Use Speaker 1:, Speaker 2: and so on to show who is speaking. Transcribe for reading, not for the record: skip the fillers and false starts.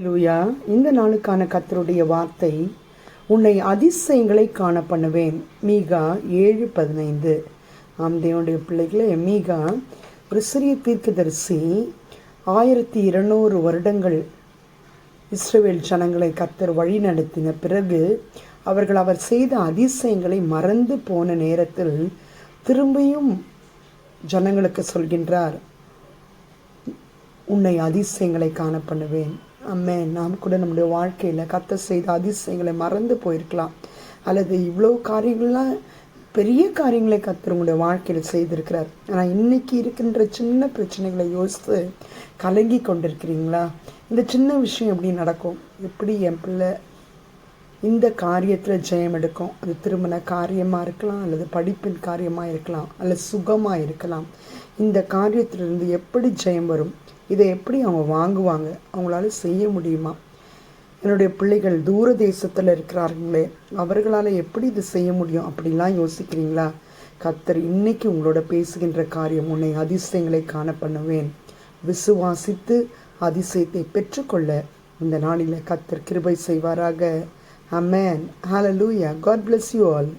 Speaker 1: லூயா, இந்த நாளுக்கான கர்த்தருடைய வார்த்தை, உன்னை அதிசயங்களை காண பண்ணுவேன். மீகா 7:15. ஆம் தேவனுடைய பிள்ளைகளே, மீகா ஒரு சிறிய தீர்க்கதரிசி. 1200 வருடங்கள் இஸ்ரவேல் ஜனங்களை கர்த்தர் வழி நடத்தின பிறகு அவர் செய்த அதிசயங்களை மறந்து போன நேரத்தில் திரும்பியும் ஜனங்களுக்கு சொல்கின்றார், உன்னை அதிசயங்களை காண பண்ணுவேன். நாம் கூட நம்முடைய வாழ்க்கையில் கர்த்தர் செய்த அதிசயங்களை மறந்து போயிருக்கலாம், அல்லது இவ்வளோ காரியங்கள்லாம் பெரிய காரியங்களை கர்த்தர் உங்களுடைய வாழ்க்கையில் செய்திருக்கிறார். ஆனால் இன்னைக்கு இருக்கின்ற சின்ன பிரச்சனைகளை யோசித்து கலங்கி கொண்டிருக்கிறீங்களா? இந்த சின்ன விஷயம் எப்படி நடக்கும், எப்படி என் பிள்ளை இந்த காரியத்தில் ஜெயம் எடுக்கும்? அது திருமண காரியமாக இருக்கலாம், அல்லது படிப்பின் காரியமாக இருக்கலாம், அல்லது சுகமாக இருக்கலாம். இந்த காரியத்திலிருந்து எப்படி ஜெயம் வரும்? இதை எப்படி அவங்க வாங்குவாங்க? அவங்களால செய்ய முடியுமா? என்னுடைய பிள்ளைகள் தூர தேசத்தில் இருக்கிறார்களே, அவர்களால் எப்படி இது செய்ய முடியும் அப்படிலாம் யோசிக்கிறீங்களா? கர்த்தர் இன்னைக்கு உங்களோட பேசுகின்ற காரியம், உன்னை அதிசயங்களை காண பண்ணுவேன். விசுவாசித்து அதிசயத்தை பெற்றுக்கொள்ள இந்த நாளில் கர்த்தர் கிருபை செய்வாராக. ஆமென். ஹல்லேலூயா. God bless you all.